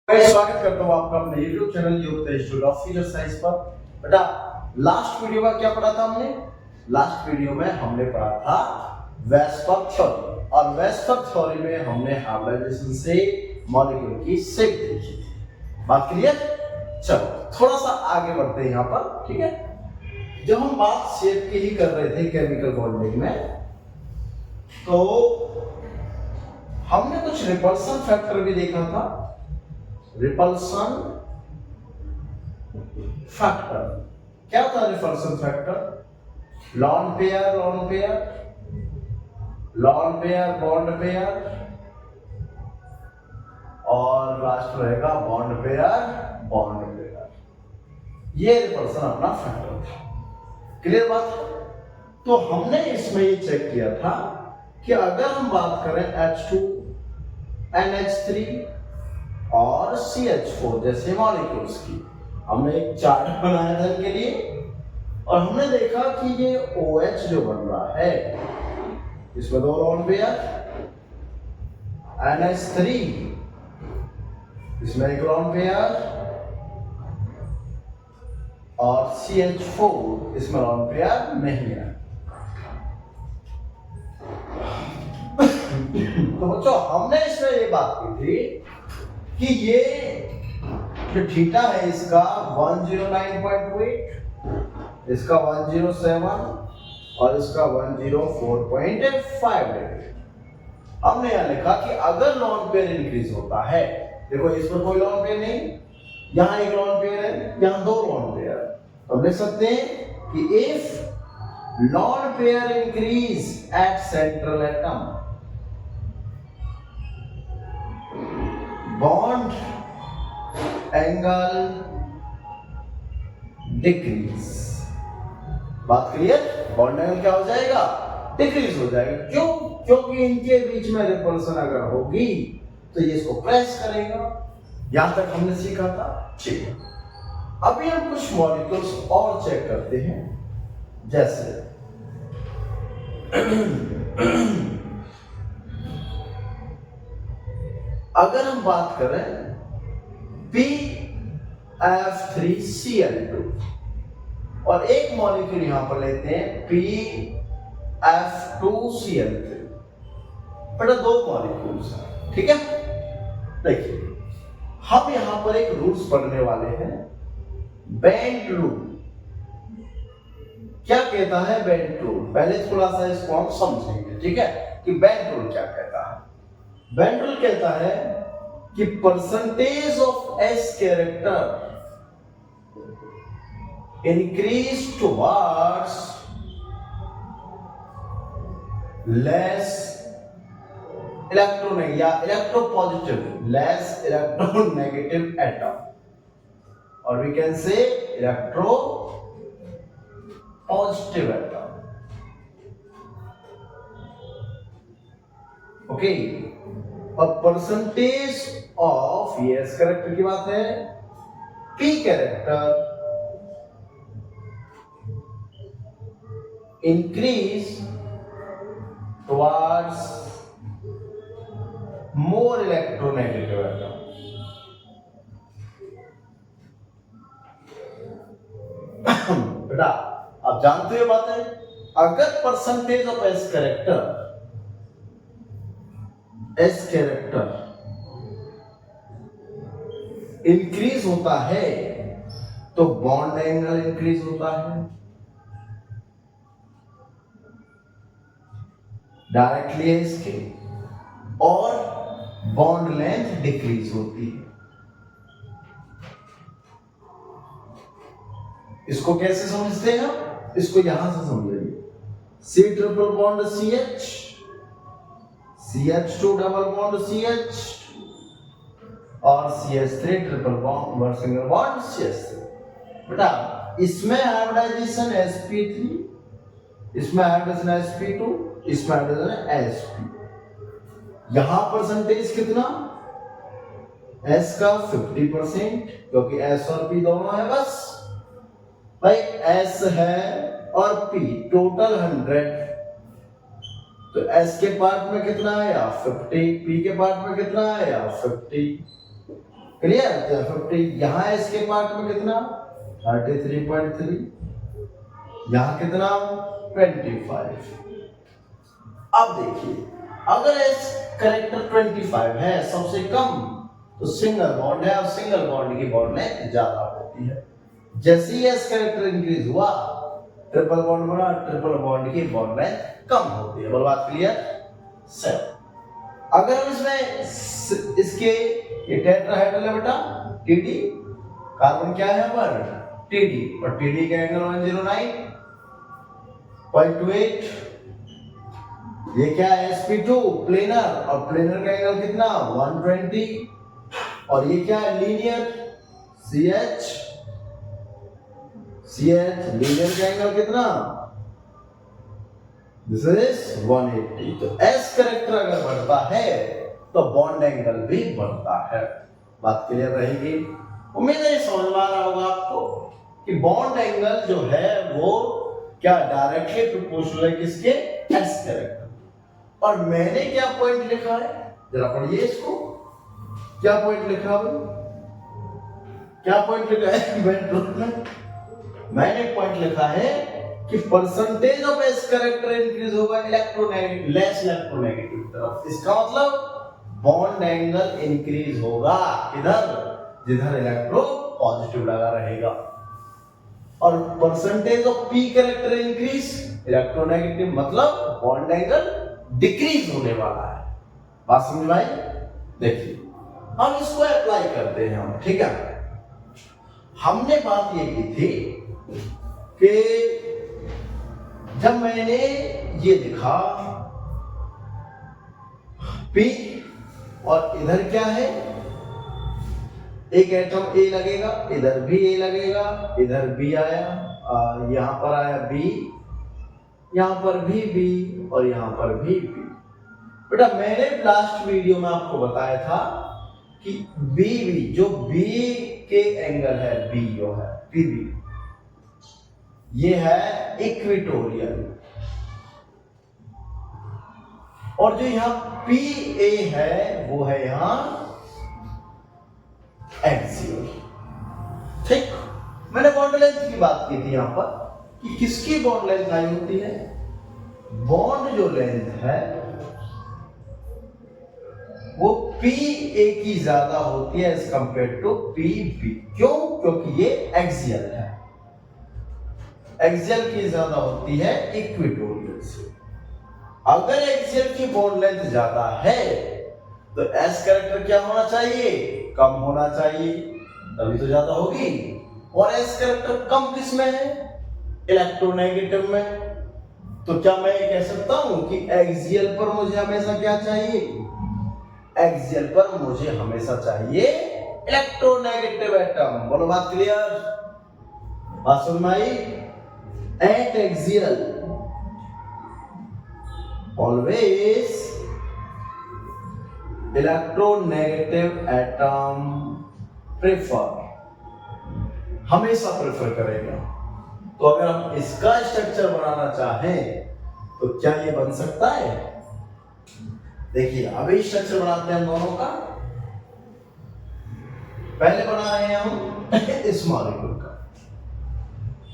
मैं स्वागत करता हूँ आपका अपने YouTube चैनल योग इंस्टीट्यूट ऑफ फिजिकल साइंस पर। बेटा लास्ट वीडियो में क्या पढ़ा था हमने? लास्ट वीडियो में हमने पढ़ा था वेस्पर थ्योरी, और वेस्पर थ्योरी में हमने हाइब्रिडाइजेशन से मॉलिक्यूल की शेप देखी थी। बात क्लियर? चलो थोड़ा सा आगे बढ़ते हैं यहाँ पर, ठीक है। जब हम बात शेप की ही कर रहे थे केमिकल बॉन्डिंग में, तो हमने कुछ रिपल्सन फैक्टर भी देखा था। रिपल्सन फैक्टर क्या था? Repulsion factor lone pair lone pair, lone pair bond pair, और लास्ट रहेगा बॉन्ड पेयर बॉन्ड पेयर। ये रिपल्सन अपना फैक्टर था। क्लियर बात? तो हमने इसमें ये चेक किया था कि अगर हम बात करें H2 NH3 और CH4 जैसे मॉलिक्यूल्स की, हमने एक चार्ट बनाया था इनके लिए, और हमने देखा कि ये OH जो बन रहा है, इसमें दो लोन पेयर, NH3 इसमें एक लोन पेयर, और CH4 इसमें लोन पेयर नहीं है। तो बच्चों हमने इसमें ये बात की थी कि ये जो थीटा है इसका 109.8, इसका 107 और इसका 104.5 डिग्री। हमने यहां लिखा कि अगर लॉन पेयर इंक्रीज होता है, देखो इसमें कोई लॉन पेयर नहीं, यहां एक लॉन पेयर है, यहां दो लॉन पेयर है, तो हम लिख सकते हैं कि if lone pair increase at central atom, bond angle decrease. बात क्लियर? बॉन्ड एंगल क्या हो जाएगा? डिक्रीज हो जाएगा। क्यों? क्योंकि इनके बीच में रिपल्सन अगर होगी तो ये इसको प्रेस करेगा। यहां तक हमने सीखा था, ठीक है। अभी हम कुछ मॉलिक्यूल्स और चेक करते हैं, जैसे अगर हम बात करें PF3Cl2 और एक मॉलिक्यूल यहां पर लेते हैं PF2Cl3, बेटा दो मॉलिक्यूल्स हैं, ठीक है। देखिए हम यहां पर एक रूल्स पढ़ने वाले हैं, बेंट रूल। क्या कहता है बेंट रूल? पहले थोड़ा सा इसको हम समझेंगे, ठीक है, कि बेंट रूल क्या कहता है। बेंट रूल कहता है कि percentage of s character increase towards less electronegative या इलेक्ट्रोपॉजिटिव, लेस इलेक्ट्रोनेगेटिव एटम, और we can say electropositive atom. Okay, और परसेंटेज ऑफ ये एस कैरेक्टर की बात है, p character increase towards more electronegative atom. बेटा आप जानते हो बात है, अगर percentage of s character increase होता है तो बॉन्ड एंगल इंक्रीज होता है, डायरेक्टली है इसके, और बॉन्ड लेंथ डिक्रीज होती है। इसको कैसे समझते हैं हम? इसको यहां से समझेंगे, C triple bond CH, CH2 double bond CH, और CH3 triple bond single bond CH3। बेटा इसमें हाइब्रिडाइजेशन sp3, इसमें हाइब्रिडाइजेशन sp2, इसमें हाइब्रिडाइजेशन sp। यहां परसेंटेज कितना? S का 50%, क्योंकि S और P दोनों है बस भाई, S है और P टोटल 100, तो S के पार्ट में कितना आया? 50, P के पार्ट में कितना आया? 50। क्लियर? 50 यहाँ है इसके पार्ट में कितना 33.3, यहाँ कितना 25। अब देखिए अगर एस करेक्टर 25 है सबसे कम तो सिंगल बॉन्ड है और सिंगल बॉन्ड की बॉन्ड लेंथ ज्यादा होती है। जैसे ही एस करेक्टर इंक्रीज हुआ ट्रिपल बॉन्ड बना, ट्रिपल बॉन्ड की बॉन्ड लेंथ कम होती है। बोल बात क्लियर? 7। अगर हम इसमें इसके ये टेट्राहेड्रल है बेटा टीडी, कार्बन क्या है हमारा टीडी, और टीडी का एंगल 109.28। ये क्या है sp2 प्लेनर, और प्लेनर का एंगल कितना 120, और ये क्या है लीनियर ch लीनियर का एंगल कितना दिस इज 180। तो s करेक्टर अगर बढ़ता है तो बॉन्ड एंगल भी बढ़ता है। बात क्लियर रहेगी? उम्मीद है समझ में आ रहा होगा आपको कि बॉन्ड एंगल जो है वो क्या डायरेक्टली प्रोपोर्शनल है किसके s करेक्टर। और मैंने क्या पॉइंट लिखा है जरा पढ़िए इसको, क्या पॉइंट लिखा है, क्या पॉइंट लिखा है मैंने पॉइंट लिखा है कि percentage of S character increase होगा इलेक्ट्रोनेगेटिव लेस इलेक्ट्रोनेगेटिव तरफ। इसका मतलब बॉन्ड एंगल इंक्रीज होगा किधर, जिधर इलेक्ट्रो पॉजिटिव लगा रहेगा, और percentage of P character increase electronegative मतलब बॉन्ड एंगल डिक्रीज होने वाला है। बात समझ में आई? देखिए हम इसको अप्लाई करते हैं हम, ठीक है। हमने बात ये की थी कि जब मैंने ये लिखा P और इधर क्या है एक एटम A लगेगा, इधर भी A लगेगा, इधर B आया, यहां पर आया B, यहां पर भी B और यहां पर भी B। बेटा मैंने लास्ट वीडियो में आपको बताया था कि BB जो B के एंगल है B जो है PB ये है इक्वेटोरियल, और जो यहां PA है वो है यहां एक्सियल। ठीक, मैंने बॉन्ड लेंथ की बात की थी यहां पर कि किसकी बॉन्ड लेंथ हाई होती है, बॉन्ड जो लेंथ है वो PA की ज्यादा होती है एज कंपेयर टू PB। क्यों? क्योंकि ये एक्सियल है, एक्सियल की ज्यादा होती है इक्वेटोरियल से। अगर एक्सियल की बॉन्ड लेंथ ज्यादा है तो एस कैरेक्टर क्या होना चाहिए, कम होना चाहिए, तभी तो ज्यादा होगी। और एस कैरेक्टर कम किस में है, इलेक्ट्रोनेगेटिव में। तो क्या मैं कह सकता हूं कि एक्सियल पर मुझे हमेशा क्या चाहिए, एक्सियल पर मुझे हमेशा चाहिए इलेक्ट्रोनेगेटिव एटम। बोलो बात क्लियर? बात समझ में आई? At axial always electronegative atom prefer, हमेशा प्रेफर करेगा। तो अगर हम इसका स्ट्रक्चर बनाना चाहें तो क्या ये बन सकता है? देखिए अभी स्ट्रक्चर बनाते हैं हम दोनों का। पहले बना रहे हैं हम इस मॉलिक्यूल का,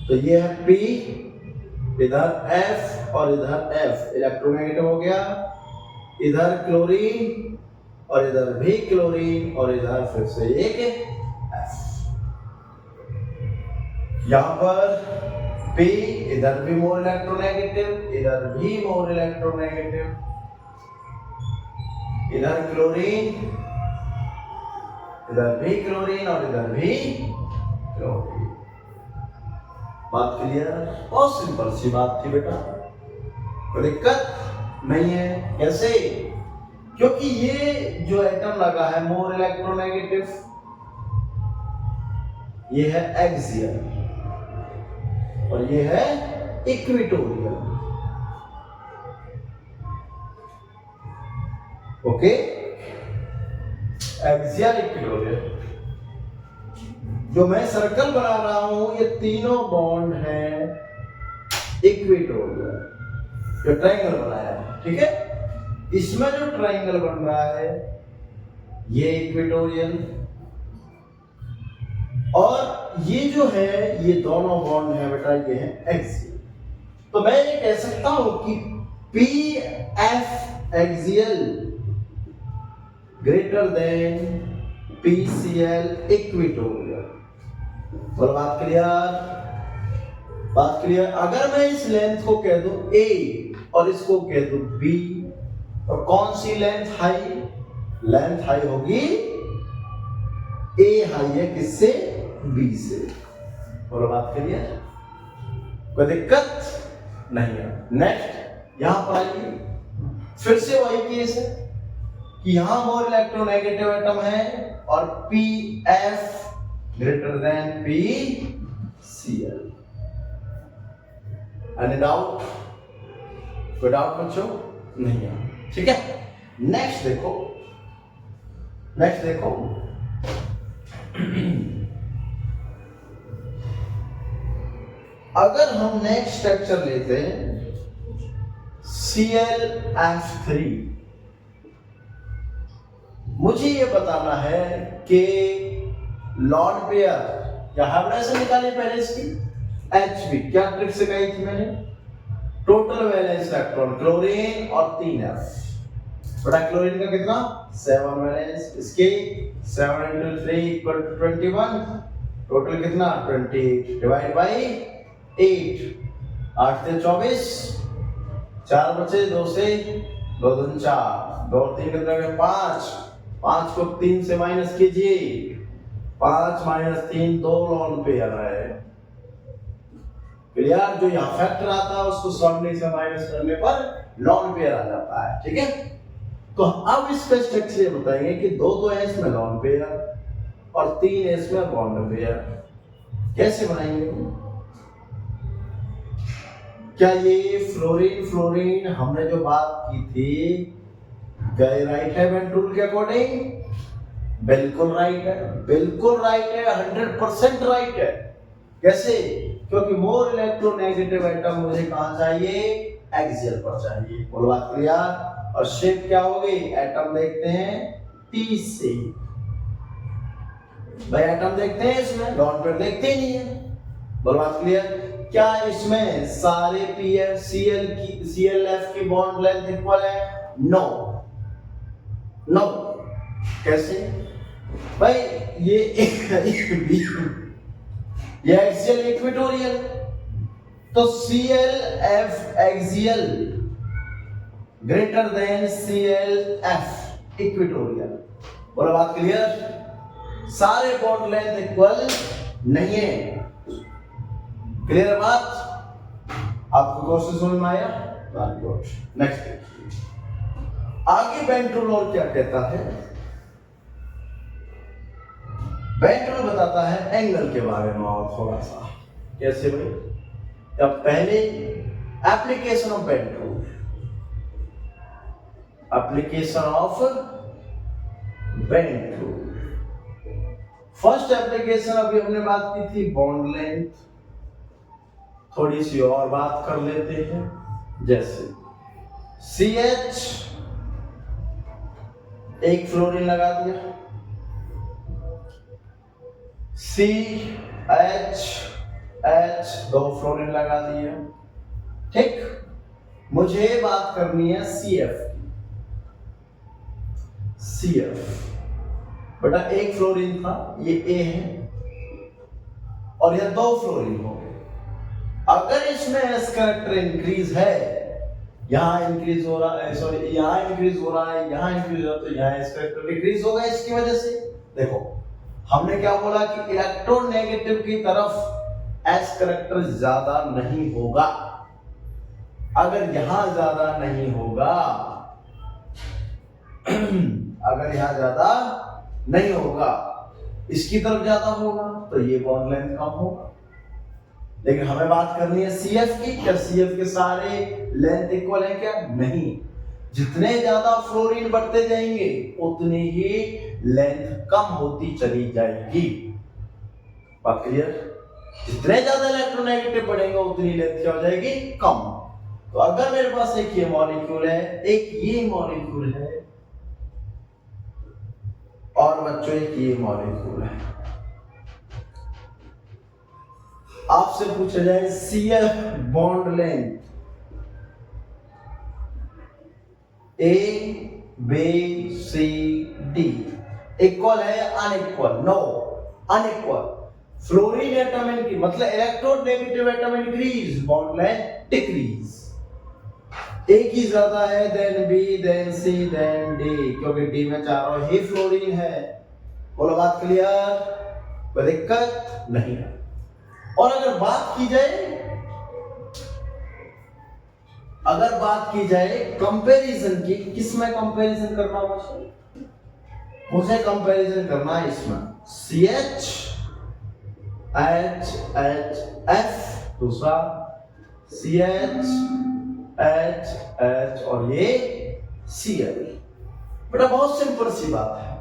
तो ये है P, इधर F और इधर F, इलेक्ट्रोनेगेटिव हो गया, इधर क्लोरीन और इधर भी क्लोरीन, और इधर फिर से एक F। यहां पर P, इधर भी मोर इलेक्ट्रोनेगेटिव, इधर भी मोर इलेक्ट्रोनेगेटिव, इधर क्लोरीन, इधर भी क्लोरीन और इधर भी क्लोरीन। बात क्लियर? बहुत सिंपल सी बात थी बेटा, कोई दिक्कत नहीं है। कैसे? क्योंकि ये जो एटम लगा है मोर इलेक्ट्रोनेगेटिव, ये है एक्सियल और ये है इक्वेटोरियल। Okay, axial equatorial. जो मैं सर्कल बना रहा हूं ये तीनों बॉन्ड हैं इक्वेटोरियल, जो ट्रायंगल बनाया है, ठीक है। इसमें जो ट्रायंगल बन रहा है ये इक्वेटोरियल, और ये जो है ये दोनों बॉन्ड है बेटा ये है एक्सियल। तो मैं ये कह सकता हूं कि P F axial greater than P C L equatorial. बोलो बात क्लियर? बात क्लियर? अगर मैं इस लेंथ को कह दूं ए और इसको कह दूं बी, तो कौन C length high? Length high होगी ए हाई है किससे? बी से। बोलो बात क्लियर? कोई दिक्कत नहीं है। नेक्स्ट यहां पर आइए, फिर से वही केस है कि यहां मोर इलेक्ट्रोनेगेटिव एटम है और P F greater than P C L. Any doubt? कोई डाउट बच्चों? नहीं है, ठीक है। नेक्स्ट देखो, नेक्स्ट देखो, अगर हम नेक्स्ट स्ट्रक्चर लेते हैं ClF3, मुझे ये बताना है कि लॉन्ड पेयर या हाइब्रिडाइजेशन निकाले पहले इसकी HB। क्या ट्रिक सिखाई थी मैंने? टोटल वैलेंस इलेक्ट्रॉन क्लोरीन और 3F। बड़ा क्लोरीन का कितना? 7 वैलेंस, इसके 7 × 3 = 21, टोटल कितना? 20 डिवाइड बाई 8, 8 से 24, 4 बचे, 2 से 2 दूनी 4, 2 और 3 कितना? 5, 5 को 3 से माइनस कीजिए, 5 - 3 2 लॉन्ड पेयर है। क्लियर? जो यहाँ फैक्टर आता है उसको सॉल्वने से माइनस करने पर लॉन्ड पेयर आ जाता है, ठीक है। तो अब इसका स्ट्रक्चर बताएंगे कि 2 तो है इसमें लॉन्ड पेयर और 3 है इसमें बॉन्ड पेयर। कैसे बनाएंगे? क्या ये फ्लोरीन फ्लोरीन हमने जो बात की थी गए राइट है बेंट रूल के अकॉर्डिंग? बिल्कुल राइट है, बिल्कुल राइट है, 100% राइट है। कैसे? क्योंकि मोर इलेक्ट्रोनेगेटिव एटम मुझे कहां चाहिए? एक्सियल पर चाहिए। बोलो बात क्लियर? और शेप क्या होगी? एटम देखते हैं टी से। भाई एटम देखते हैं इसमें, लॉन्ड पेयर देखते ही नहीं है। बोलो बात क्लियर? क्या इसमें सारे पीएफ सीएल की सीएलएफ की बॉन्ड लेंथ इक्वल है? No, no. कैसे? भाई ये ये एक्सियल इक्वेटोरियल, तो ClF axial greater than ClF equatorial. बोलो बात क्लियर? सारे बॉन्ड लेंथ इक्वल नहीं है। क्लियर बात? आपको क्वेश्चन समझ में आया? नेक्स्ट आगे बेंट रूल और क्या कहता है? बेंट रूल बताता है एंगल के बारे में और थोड़ा सा। कैसे भाई? अब पहले application of bent rule, application of bent rule. First application अभी हमने बात की थी बॉन्ड लेंथ, थोड़ी सी और बात कर लेते हैं। जैसे CH एक फ्लोरीन लगा दिया, CH 2 फ्लोरीन लगा दिया, ठीक। मुझे बात करनी है CF की। CF बेटा एक फ्लोरीन था, ये A है और ये 2 फ्लोरीन हो गए। अगर इसमें S कैरेक्टर इंक्रीज है, यहां इंक्रीज हो रहा है, सॉरी यहां इंक्रीज हो रहा है, यहां इंक्रीज हो रहा है, तो यहां S कैरेक्टर डिक्रीज होगा। इसकी वजह से देखो हमने क्या बोला कि इलेक्ट्रोनेगेटिव की तरफ S कैरेक्टर ज्यादा नहीं होगा। अगर यहां ज्यादा नहीं होगा अगर यहां ज्यादा नहीं होगा, इसकी तरफ ज्यादा होगा, तो ये बॉन्ड लेंथ कम होगा। लेकिन हमें बात करनी है CF की। क्या CF के सारे लेंथ इक्वल है क्या? नहीं। जितने ज्यादा फ्लोरीन बढ़ते जाएंगे उतनी ही लेंथ कम होती चली जाएगी। बात क्लियर? जितने ज्यादा इलेक्ट्रोनेगेटिव बढ़ेंगे उतनी लेंथ क्या हो जाएगी? कम। तो अगर मेरे पास एक ये मॉलिक्यूल है, एक ये मॉलिक्यूल है और बच्चों एक ये मॉलिक्यूल है, आपसे पूछा जाए CF bond length A B C D equal है unequal? No, unequal. Fluorine atom की मतलब electronegative atom increase, bond length decrease. A की ज्यादा है than B than C than D, क्योंकि D में चारों ही फ्लोरीन है। बोलो बात क्लियर? कोई दिक्कत नहीं है। और अगर बात की जाए कंपैरिजन की, किसमें कंपैरिजन करना मुझे कंपैरिजन करना है इसमें CH H H F, दूसरा CH H H और ये Cl। बेटा बहुत सिंपल सी बात है,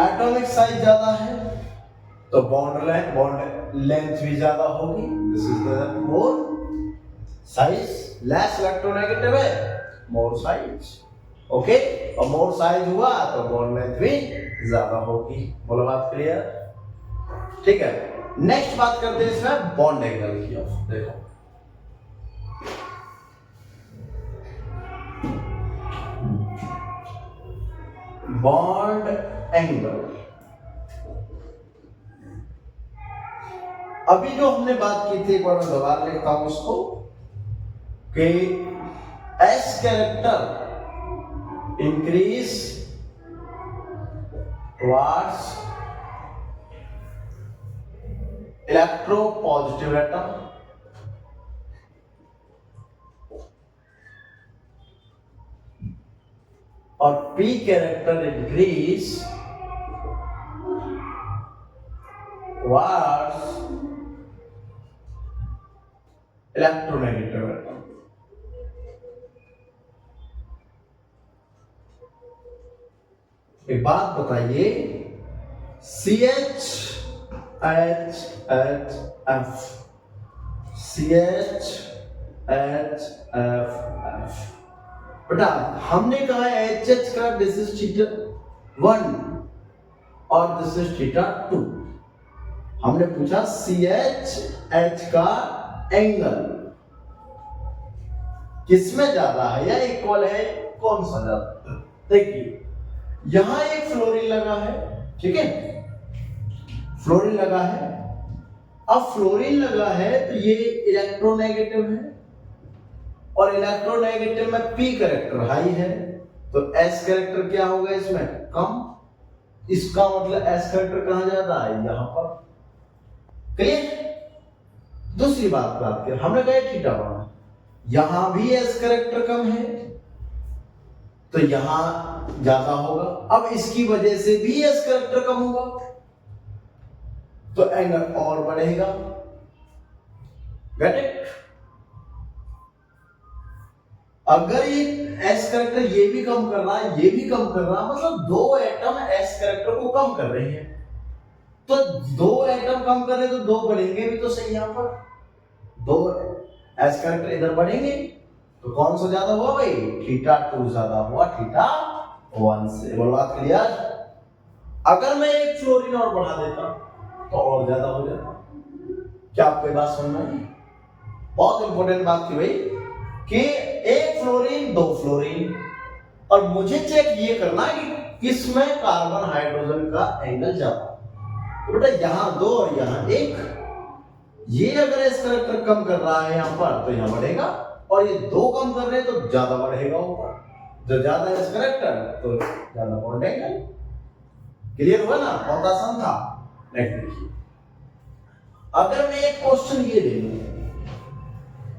एटॉमिक साइज ज्यादा है तो बॉन्ड लेंथ भी ज्यादा होगी। This is the more size, less electronegative है, मोर साइज। ओके, और मोर साइज हुआ तो बॉन्ड लेंथ भी ज्यादा होगी। बोलो बात क्लियर? ठीक है, नेक्स्ट बात करते हैं इसमें बॉन्ड एंगल की। देखो बॉन्ड एंगल, अभी जो हमने बात की थी, एक बार मैं दोबारा लिखता हूं उसको कि S character increase towards electropositive atom और P character increase towards electronegative atom. एक बात बताइए, CH H H F, CH H F F, बेटा हमने कहा HH का दिस इज थीटा 1 और दिस इज थीटा 2। हमने पूछा CH H का एंगल किसमें ज्यादा है या इक्वल है, कौन सा ज्यादा है? देखिए यहां एक फ्लोरीन लगा है, ठीक है, फ्लोरीन लगा है। अब फ्लोरीन लगा है तो ये इलेक्ट्रोनेगेटिव है और इलेक्ट्रोनेगेटिव में P कैरेक्टर हाई है, तो S कैरेक्टर क्या होगा इसमें? कम। इसका मतलब S कैरेक्टर कहां ज्यादा है? यहां पर। क्लियर? दूसरी बात करें, हमने कहा थीटा बना, यहां भी S कैरेक्टर कम है तो यहां ज्यादा होगा। अब इसकी वजह से भी S कैरेक्टर कम होगा तो एंगल और बढ़ेगा। Get it? अगर ये S कैरेक्टर ये भी कम कर रहा है, ये भी कम कर रहा है, मतलब दो एटम S कैरेक्टर को कम कर रहे हैं, तो दो एटम कम कर रहे तो दो बढ़ेंगे भी तो सही। यहां पर दो S कैरेक्टर इधर बढ़ेंगे तो कौन सा ज्यादा हुआ भाई? थीटा 2 ज्यादा हुआ थीटा 1 से। बोलो बात क्लियर? अगर मैं एक फ्लोरीन और बढ़ा देता तो और ज्यादा हो जाता। क्या आपको ये बात समझ में आई? बहुत इंपॉर्टेंट बात थी भाई कि एक फ्लोरीन दो फ्लोरीन, और मुझे चेक ये करना है कि किसमें कार्बन हाइड्रोजन का एंगल ज्यादा। तो बेटा यहां दो और यहां एक, ये अगर एस कैरेक्टर कम कर रहा है यहां पर तो यहां बढ़ेगा, और ये दो कम कर रहे हैं तो ज्यादा बढ़ेगा ऊपर। जो ज्यादा एस कैरेक्टर तो ज्यादा बॉन्ड एंगल। क्लियर हुआ ना? बहुत आसान था। नेक्स्ट देखिए, अगर मैं एक क्वेश्चन ये ले लूं,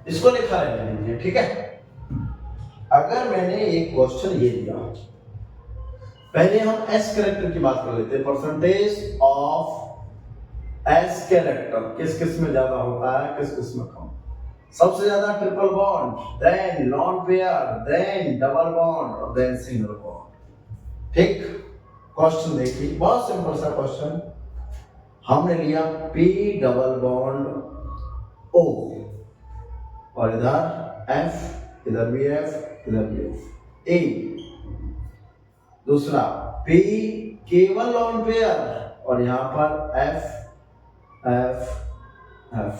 इसको लिखा रहने दीजिए, ठीक है। अगर मैंने एक क्वेश्चन ये दिया, पहले हम एस कैरेक्टर की बात कर लेते हैं। परसेंटेज ऑफ एस कैरेक्टर किस किस में ज्यादा होता है, किस किस में कम? सबसे ज्यादा triple bond, then lone pair, then double bond और देन सिंगल बॉन्ड। ठीक, क्वेश्चन देखिए, बहुत सिंपल सा क्वेश्चन। हमने लिया P डबल बॉन्ड O और इधर F, इधर भी F, इधर भी F, A। दूसरा P केवल लॉन पेयर और यहां पर F एफ एफ।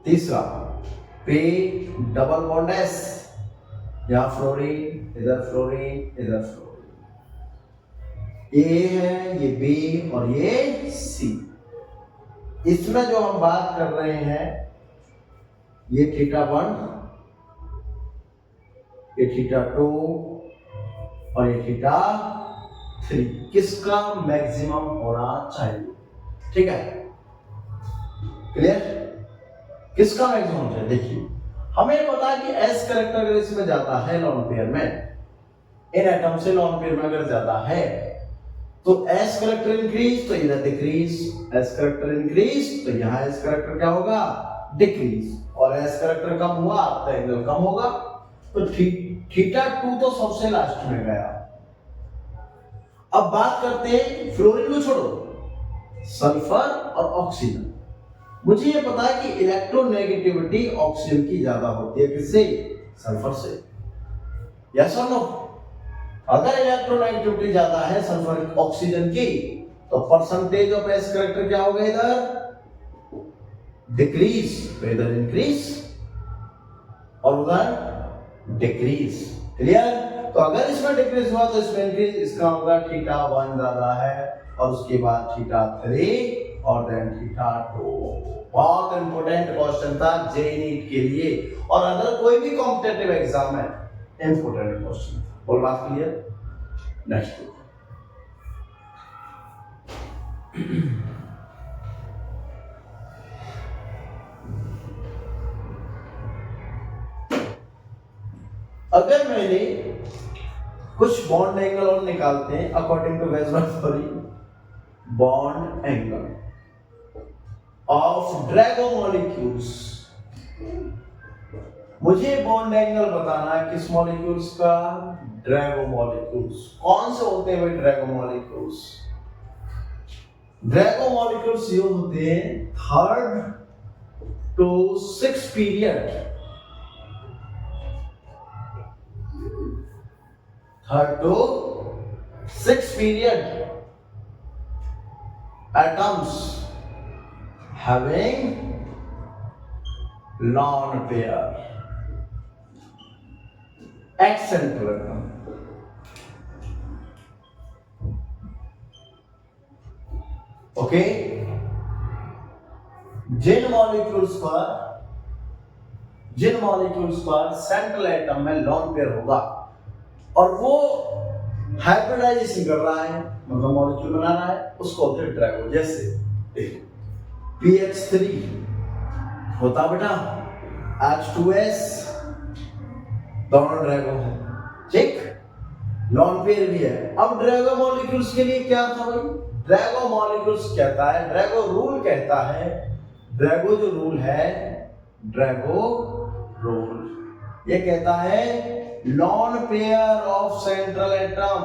तीसरा पे डबल बॉन्ड एस, यहां फ्लोरीन, इधर फ्लोरीन, इधर फ्लोरीन। ए है, ये बी और ये सी। इसमें जो हम बात कर रहे हैं ये θ1, ये θ2 और ये θ3 किसका मैक्सिमम होना चाहिए। ठीक है, क्लियर? किसका मैक्सिमम होना चाहिए? देखिए हमें पता है कि एस करेक्टर अगर इसमें जाता है लॉन पेयर में, इन एटम से लॉन पेयर में अगर जाता है तो एस करेक्टर इंक्रीज तो इधर डिक्रीज, एस करेक्टर इंक्रीज तो यहां एस करेक्टर क्या होगा? डिक्रीज। और एस करेक्टर कम हुआ तो एंगल कम होगा। तो θ2 तो सबसे लास्ट में गया। अब बात करते हैं फ्लोरीन को छोड़ो, सल्फर और ऑक्सीजन। मुझे ये पता है कि इलेक्ट्रोनेगेटिविटी ऑक्सीजन की ज्यादा होती है, किससे? सल्फर से। यस और नो? अगर इलेक्ट्रोनेगेटिविटी ज्यादा है सल्फर ऑक्सीजन की तो परसेंटेज ऑफ एस करेक्टर क्या होगा? इधर डिक्रीज तो इधर इंक्रीज और उधर डिक्रीज। क्लियर? तो अगर इसमें डिक्रीज हुआ तो इसमें इंक्रीज, इसका होगा θ1 ज्यादा है और उसके बाद θ3 और देन θ2। बहुत इंपॉर्टेंट क्वेश्चन था जेईई नीट के लिए और अगर कोई भी कॉम्पिटिटिव एग्जाम है इंपॉर्टेंट क्वेश्चन। बोल बात क्लियर? नेक्स्ट अगर मैंने कुछ बॉन्ड एंगल और निकालते हैं अकॉर्डिंग टू वेसबर्ग theory, bond angle of Drago molecules. मुझे बॉन्ड एंगल बताना है किस मॉलिक्यूल्स का? Drago molecules. कौन से होते हैं भाई ड्रैगो मॉलिक्यूल्स? ड्रैगो मॉलिक्यूल्स ये होते हैं 3rd to 6th period, 3rd to 6th period atoms having lone pair at central atom. Okay, जिन मॉलिक्यूल्स पर सेंट्रल एटम में लॉन पेयर होगा और वो हाइब्रिडाइजेशन कर रहा है, मतलब मॉलिक्यूल बना रहा है, उसको होते हैं ड्रैगो। जैसे PH3 होता बेटा H2S, दोनों ड्रैगो है, ठीक, लॉन पेयर भी है। अब ड्रैगो मॉलिक्यूल्स के लिए क्या था भाई? ड्रैगो मॉलिक्यूल्स कहता है, ड्रैगो रूल कहता है, ड्रैगो जो रूल है, ड्रैगो रूल ये कहता है lone pair of central atom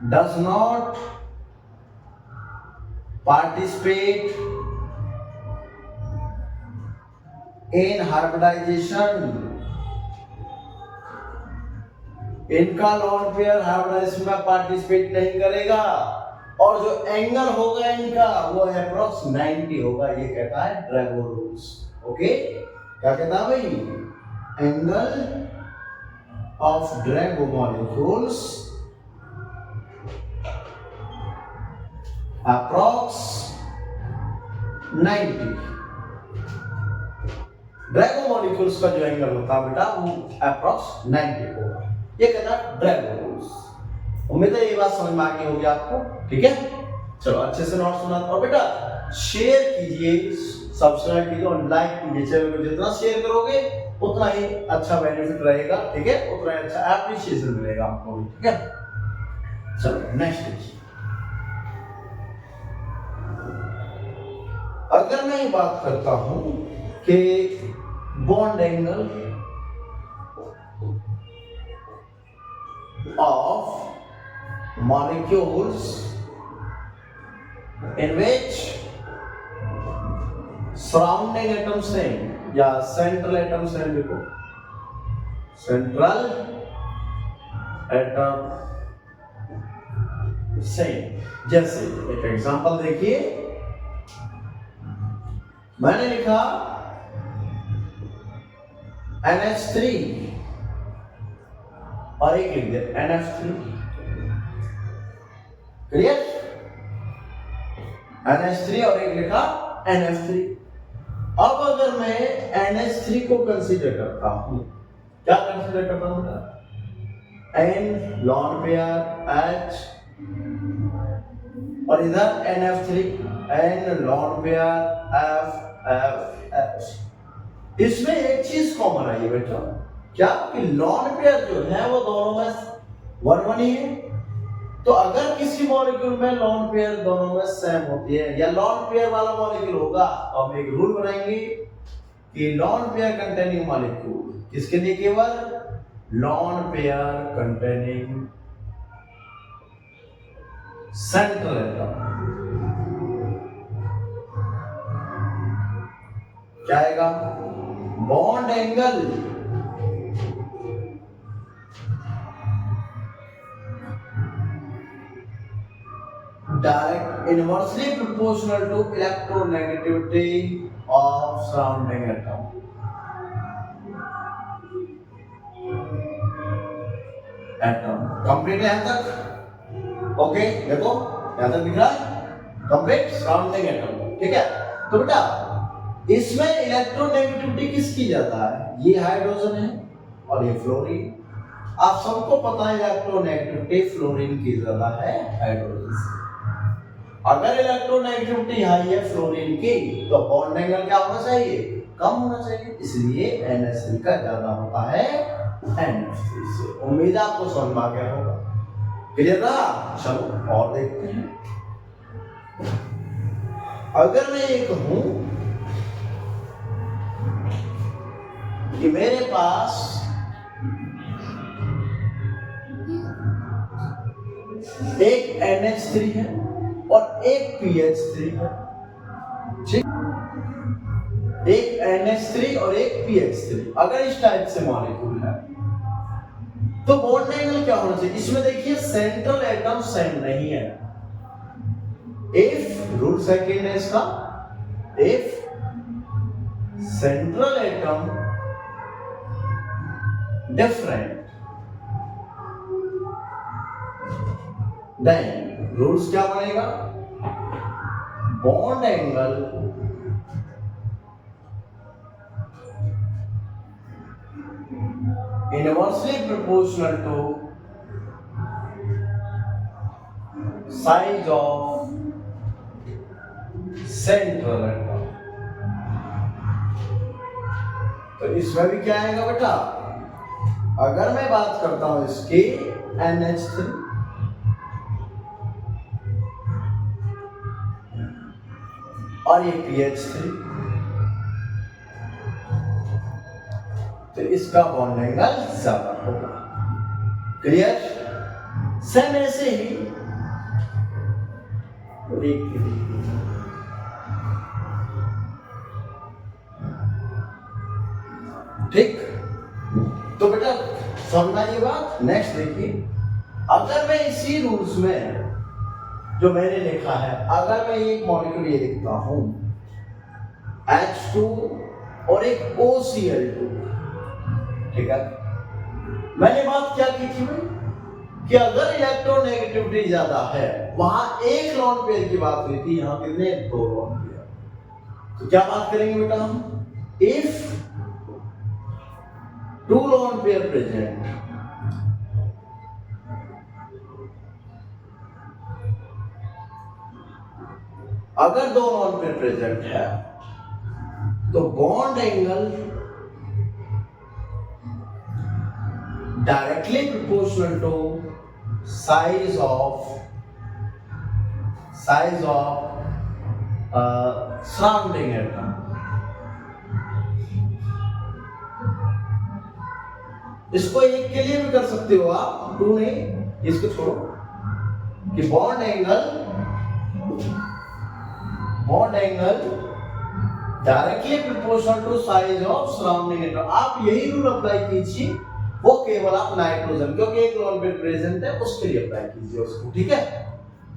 does not participate in hybridization। इनका lone pair hybridization में पार्टिसिपेट नहीं करेगा और जो एंगल होगा इनका वो अप्रॉक्स 90 होगा। ये कहता है ड्रैगो रूल्स। ओके, क्या कहता है भाई? Angle of Drago molecules approx 90। Drago molecules का जो एंगल होता है बेटा वो अप्रॉक्स 90 होगा। ये कहता है ड्रैगो रूल्स। उम्मीद है ये बात समझ में आ गई होगी आपको। ठीक है, चलो अच्छे से नोट सुना और बेटा शेयर कीजिए, सब्सक्राइब कीजिए और लाइक कीजिए। चैनल को जितना शेयर करोगे उतना ही अच्छा बेनिफिट रहेगा, ठीक है, उतना ही अच्छा एप्रिशिएशन मिलेगा आपको भी। ठीक है, चलो नेक्स्ट देखिए। अगर मैं बात करता हूं कि bond angle of molecules in which surrounding atoms हैं या central atoms हैं, देखो central atom सेम। जैसे एक एग्जांपल देखिए, मैंने लिखा NH3 और एक लिख दिया NH3, क्लियर? NH3 और एक लिखा NH3। अब अगर मैं NH3 को कंसीडर करता हूं, क्या कंसीडर करता हूं? N लॉन पेयर H और इधर NF3 N lone pair F। इसमें एक चीज कॉमन आई है बेटा, क्या कि लॉन पेयर जो है वो दोनों में 1-1 ही है। तो अगर किसी मॉलिक्यूल में लॉन पेयर दोनों में सेम होती है या लॉन पेयर वाला मॉलिक्यूल होगा, तो हम एक रूल बनाएंगे कि लॉन पेयर कंटेनिंग मॉलिक्यूल किसके लिए? केवल lone pair containing central atom. क्या आएगा? Bond angle direct inversely proportional to electronegativity of surrounding atom। Complete है यहां तक? ओके, देखो यहां तक दिख रहा है कंप्लीट सराउंडिंग एटम, ठीक है? तो बेटा इसमें इलेक्ट्रोनेगेटिविटी किसकी ज्यादा है? ये हाइड्रोजन है और ये फ्लोरीन। आप सबको पता है इलेक्ट्रोनेगेटिविटी फ्लोरीन की ज्यादा है हाइड्रोजन से। अगर इलेक्ट्रोनेगेटिविटी हाई है फ्लोरीन की, तो बॉन्ड एंगल क्या होना चाहिए? कम होना चाहिए, इसलिए NH3 का ज्यादा होता है NH3 से। उम्मीद है आपको समझ में आ गया होगा, क्लियर रहा? चलो और देखते हैं। अगर मैं ये कहूं कि मेरे पास एक NH3 है और एक PH3 है, ठीक? एक NH3 और एक PH3, अगर इस टाइप से मॉलिक्यूल है तो बॉन्ड एंगल क्या होना चाहिए? इसमें देखिए सेंट्रल एटम सेम नहीं है। इफ रूल सेकंड है इसका, if central atom different, then rules क्या बनेगा? Bond angle inversely proportional to size of central atom। तो इसमें भी क्या आएगा बेटा? अगर मैं बात करता हूं इसकी NH3 और ये PH3, तो इसका बॉन्ड एंगल ज्यादा होगा, क्लियर? सेम ऐसे ही ठीक। तो बेटा समझना ये बात। नेक्स्ट देखिए, अगर मैं इसी रूल्स में जो मैंने लिखा है, अगर मैं एक मॉलिक्यूल ये लिखता हूं H2 और एक OCl2, ठीक है? मैंने बात क्या की थी भाई कि अगर इलेक्ट्रोनेगेटिविटी ज्यादा है, वहां एक लॉन पेयर की बात हुई थी, यहां कितने? 2 लॉन पेयर। तो क्या बात करेंगे बेटा हम? इफ 2 लॉन पेयर प्रेजेंट, अगर 2 लॉन पेयर प्रेजेंट है तो bond angle directly proportional to size of surrounding atom। इसको एक के लिए भी कर सकते हो आप, 2 नहीं, इसको छोड़ो कि bond angle directly proportional to size of surrounding atom. आप यही रूल अप्लाई कीजिए, वो केवल आप नाइट्रोजन, क्योंकि एक लॉन पेयर प्रेजेंट है, उसके लिए अप्लाई कीजिए उसको, ठीक है?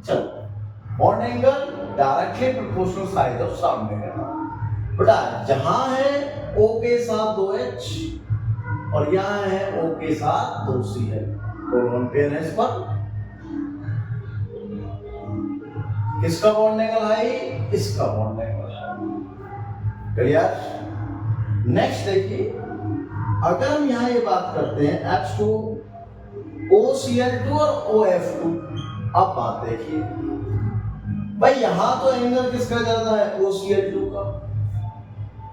चलो bond angle directly proportional size of surrounding है बेटा। जहां है O के साथ 2H और यहाँ है O के साथ 2C है, कोलन पेयर है इस पर। किसका बॉन्ड एंगल हाई, इसका bond angle high. Clear. Next देखिए, अगर हम यहाँ ये बात करते हैं H2 OCl2 और OF2, अब बात देखिए भाई, यहां तो एंगल किसका ज्यादा है, OCl2 का।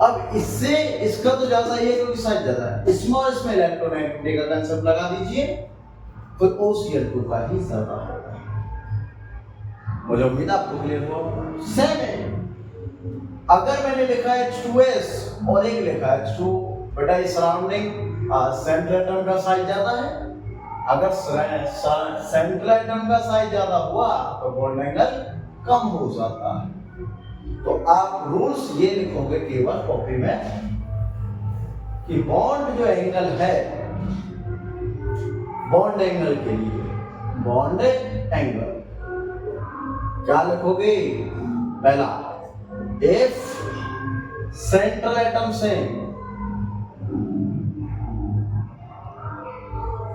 अब इससे इसका तो ज्यादा ही है क्योंकि साइज ज्यादा है, इसमें इलेक्ट्रोनेगेटिविटी का कांसेप्ट लगा दीजिए, तो OCl2 का ही ज्यादा होगा। मुझे उम्मीद आपको क्लियर हुआ। सेम है, अगर मैंने लिखा है H2S और एक लिखा है H2, बेटा ये सराउंडिंग सेंट्रल एटम का साइज ज्यादा है। अगर सेंट्रल एटम का साइज ज्यादा हुआ तो बॉन्ड एंगल कम हो जाता है। तो आप रूल्स ये लिखोगे केवल कॉपी में कि बॉन्ड जो एंगल है, बॉन्ड एंगल के लिए बॉन्ड एंगल क्या लिखोगे, पहला इफ सेंट्रल एटम सेम,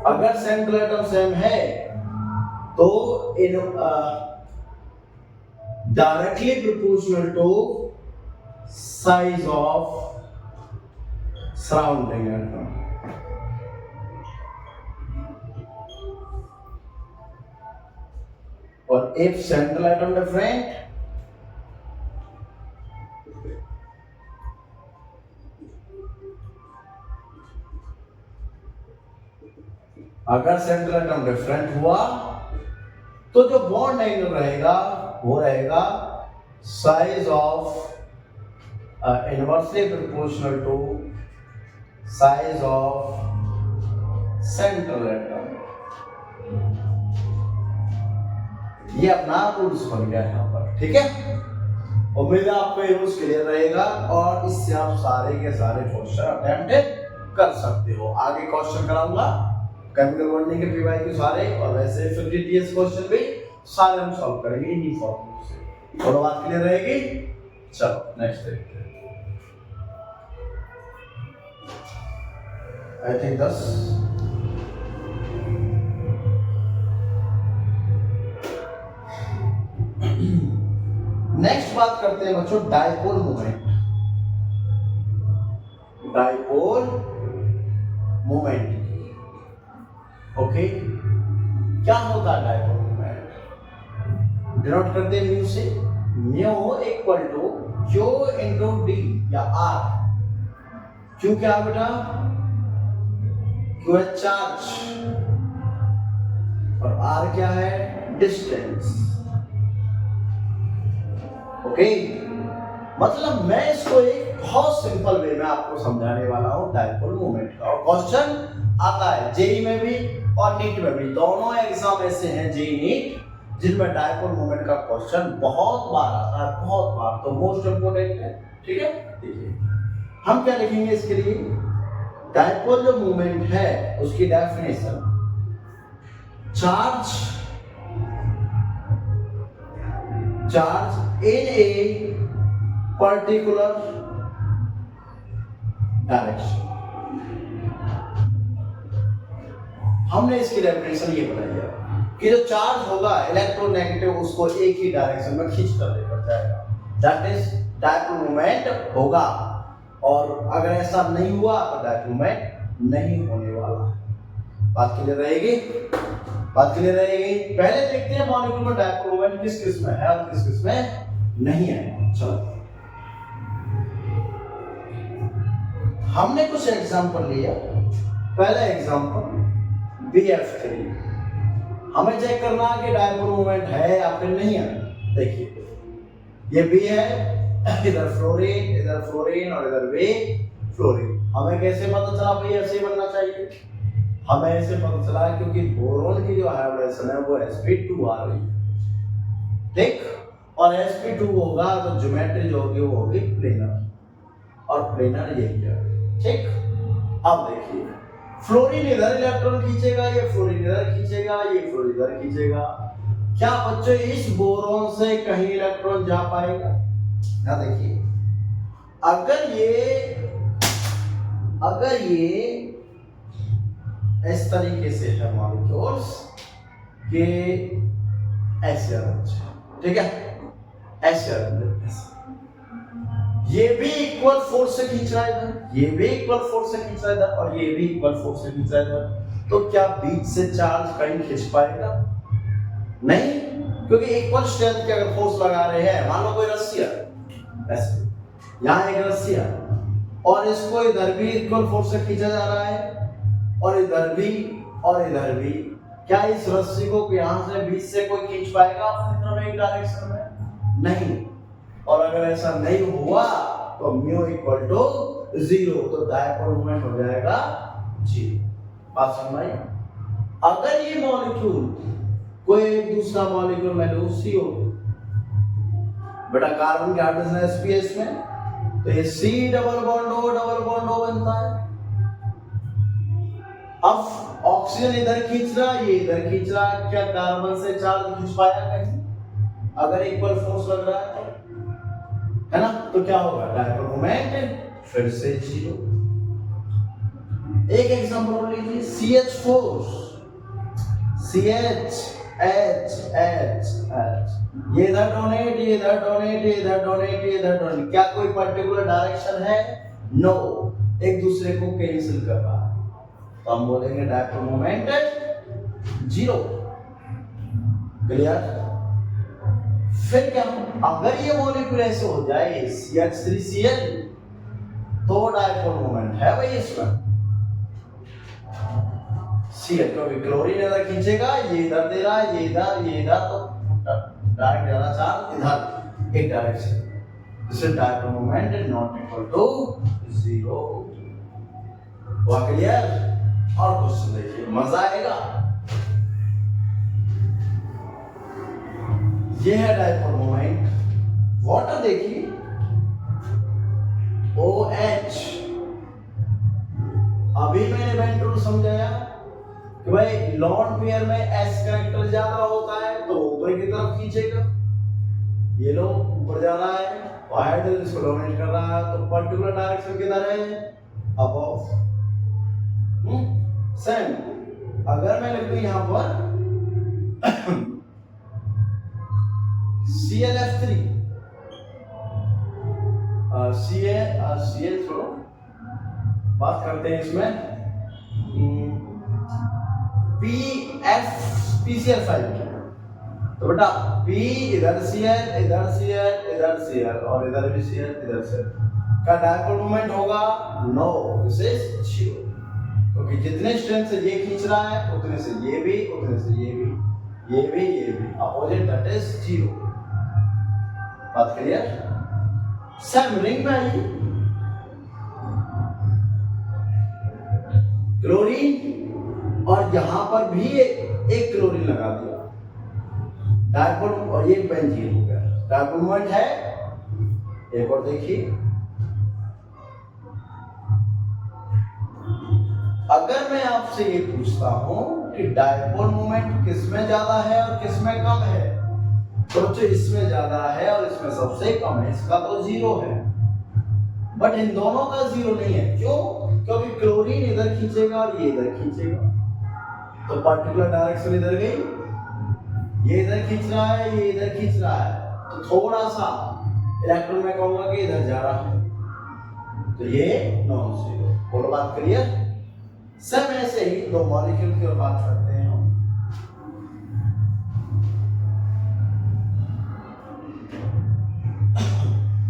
अगर सेंट्रल एटम सेम है तो इन directly proportional to size of surrounding atom. और इफ सेंट्रल एटम डिफरेंट, अगर सेंट्रल एटम डिफरेंट हुआ तो जो बॉन्ड एंगल रहेगा वो रहेगा size of inversely proportional to size of central atom. ये अपना रूल्स बन गया यहाँ पर, ठीक है। उम्मीद है आपको ये रूल्स क्लियर रहेगा और इससे आप सारे के सारे क्वेश्चन अटेम्प्ट कर सकते हो। आगे क्वेश्चन कराऊंगा केमिकल बॉन्डिंग के पीवाई के सारे, और वैसे 50 टीएस क्वेश्चन भी सारे हम सॉल्व करेंगे इन्हीं फॉर्मूले से। थोड़ा बात क्लियर रहेगी। चलो नेक्स्ट देखते हैं। I think 10। नेक्स्ट बात करते हैं बच्चों dipole moment. Dipole moment, okay. क्या होता है डायपोल मोमेंट? डिनोट करते हैं म्यू से। Mu equal to q into d या आर। क्यू क्या बेटा? क्यू है चार्ज और आर क्या है? Distance, okay. मतलब मैं इसको एक बहुत सिंपल वे में आपको समझाने वाला हूं डायपोल मोमेंट का, और क्वेश्चन आता है जेई में भी और नीट में भी। दोनों एग्जाम ऐसे हैं जेई नीट जिनमें डायपोल मोमेंट का क्वेश्चन बहुत बार आता है, बहुत बार। तो मोस्ट इंपोर्टेंट है, ठीक है। देखिए हम क्या लिखेंगे इसके लिए। डायपोल जो मोमेंट है उसकी definition, charge in a particular direction। हमने इसकी डेफिनेशन ये बनाई है कि जो चार्ज होगा इलेक्ट्रोनेगेटिव उसको एक ही डायरेक्शन में खींच कर लेकर जाएगा, दैट इज डायपोल मोमेंट होगा। और अगर ऐसा नहीं हुआ तो डायपोल मोमेंट नहीं होने वाला। बात क्लियर रहेगी? बात क्लियर रहेगी। पहले देखते हैं मॉलिक्यूल में डायपोल मोमेंट किस किस में है और किस किस में नहीं है। चलो हमने कुछ एग्जांपल लिया। पहला एग्जांपल BF3। हमें चेक करना है कि डायपोल मोमेंट है या फिर नहीं है। देखिए ये B है, इधर फ्लोरीन, इधर फ्लोरीन और इधर भी फ्लोरीन। हमें कैसे पता चला भाई ऐसे बनना चाहिए? हमें ऐसे पता चला क्योंकि बोरोन की जो हाइब्रिडेशन है वो sp2 आ रही है, ठीक। और sp2 होगा तो ज्योमेट्री जो होगी वो होगी प्लेनर, और प्लेनर यही है, ठीक। अब देखिए फ्लोरीन इधर इलेक्ट्रॉन खींचेगा, ये फ्लोरीन इधर खींचेगा, ये फ्लोरीन इधर खींचेगा। क्या बच्चों इस बोरॉन से कहीं इलेक्ट्रॉन जा पाएगा? ना देखिए, अगर ये इस तरीके से है मॉलिक्यूल्स के ऐसे अरेंज, ठीक है, ऐसे अरेंज, ये भी इक्वल फोर्स से खींच रहा है इधर, ये भी इक्वल फोर्स से खींच रहा है इधर, और ये भी इक्वल फोर्स से खींच रहा है इधर, तो क्या बीच से चार्ज कहीं खींच पाएगा? नहीं, क्योंकि इक्वल स्ट्रेंथ के अगर फोर्स लगा रहे हैं, मान लो कोई रस्सी है ऐसे, यहाँ एक रस्सी है और इसको इधर भी इक्वल फोर्स से खींचा जा रहा है और इधर भी और इधर भी, क्या इस रस्सी को यहाँ से बीच से कोई खींच पाएगा अपनी तरफ एक डायरेक्शन में? नहीं। और अगर ऐसा नहीं हुआ तो म्यू इक्वल टू 0, तो डायपोल मोमेंट हो जाएगा 0। बात समझ आई? अगर ये मॉलिक्यूल कोई एक दूसरा मॉलिक्यूल में लो CO, बेटा कार्बन के हाइड्रोजन sps में, तो ये C डबल बॉन्ड O बनता है। अब ऑक्सीजन इधर खींच रहा, ये इधर खींच रहा, क्या कार्बन से चार्ज खींच पाया कहीं? अगर इक्वल फोर्स लग रहा है ना, तो क्या होगा? डायपोल मोमेंट फिर से 0। एक एग्जांपल और लीजिए, CH4, CH H, ये इधर डोनेट, ये इधर डोनेट, ये इधर डोनेट, ये इधर डोनेट, क्या कोई पर्टिकुलर डायरेक्शन है? नो, एक दूसरे को कैंसिल कर रहा है, तो हम बोलेंगे डायपोल मोमेंट 0। क्लियर? फिर क्या, अगर ये मॉलिक्यूल ऐसे हो जाए CH3Cl, तो डायपोल मोमेंट है भाई इसमें Cl, क्योंकि क्लोरीन इधर खींचेगा, ये इधर दे रहा है, ये इधर, तो डायरेक्ट जा रहा चार्ज इधर एक डायरेक्शन, इससे dipole moment not equal to 0। हुआ क्लियर? और क्वेश्चन देखिए, मजा आएगा। ये है डायपोल मोमेंट। वाटर देखिए, OH, अभी मैंने बेंड रूल समझाया कि भाई लॉन्ग पेयर में S कैरेक्टर ज्यादा होता है तो ऊपर की तरफ खींचेगा, ये लो ऊपर जा रहा है और हाइड्रोजन इसको डोमिनेट कर रहा है, तो पर्टिकुलर डायरेक्शन किधर है? अबव। सेम अगर मैं लिखूं यहां पर ClF3, Cl छोड़ो, बात करते हैं इसमें PCl5, तो बेटा P इधर Cl, इधर Cl, इधर Cl और इधर भी Cl, इधर Cl, का डायपोल मोमेंट होगा? नो, दिस इज 0, क्योंकि जितने स्ट्रेंथ से ये खींच रहा है उतने से ये भी, उतने से ये भी, ये भी, ये भी, अपोजिट, दैट इज 0। बात क्लियर? सेम रिंग में आइए, क्लोरीन, और यहां पर भी एक क्लोरीन लगा दिया, डायपोल, और ये बेंजीन हो गया, डायपोल मोमेंट है। एक और देखिए, अगर मैं आपसे ये पूछता हूं कि डायपोल मोमेंट किसमें ज्यादा है और किसमें कम है, तो जो इसमें ज्यादा है और इसमें सबसे कम है, इसका तो 0 है, बट इन दोनों का 0 नहीं है। क्यों? क्योंकि क्लोरीन इधर खींचेगा और ये इधर खींचेगा, तो पर्टिकुलर डायरेक्शन इधर गई, ये इधर खींच रहा है, ये इधर खींच रहा है, तो थोड़ा सा इलेक्ट्रॉन में कहूंगा कि इधर जा रहा है, तो ये नॉन जीरो। बोलो बात क्लियर? सब ऐसे ही दो मॉलिक्यूल की ओर बात करते हैं हम।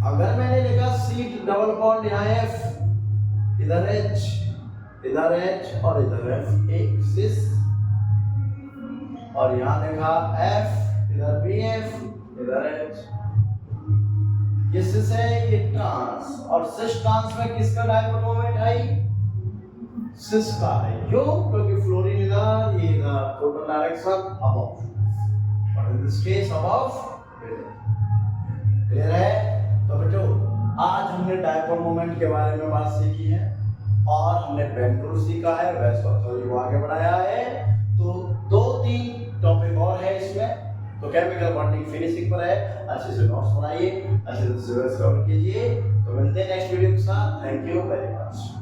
अगर मैंने लिखा C डबल बॉन्ड यहाँ F, इधर H, इधर H और इधर F, एक सिस, और यहाँ लिखा F, इधर भी F, इधर H, ये सिस है, ये ट्रांस, और सिस ट्रांस में किसका डायपोल मोमेंट है? सिस का है। क्यों? क्योंकि फ्लोरीन इधर, ये इधर, total direction above, but in this case above. Clear है? तो बच्चों आज हमने डायपोल मोमेंट के बारे में बात सीखी है और हमने बेंड रूल सीखा है, वैसे थोड़ी आगे बढ़ाया है। तो 2-3 टॉपिक और है इसमें, तो केमिकल बॉन्डिंग फिनिशिंग पर है, अच्छे से नोट्स बनाइए, अच्छे से सिलेबस कवर कीजिए। तो मिलते हैं नेक्स्ट वीडियो के साथ। Thank you very much.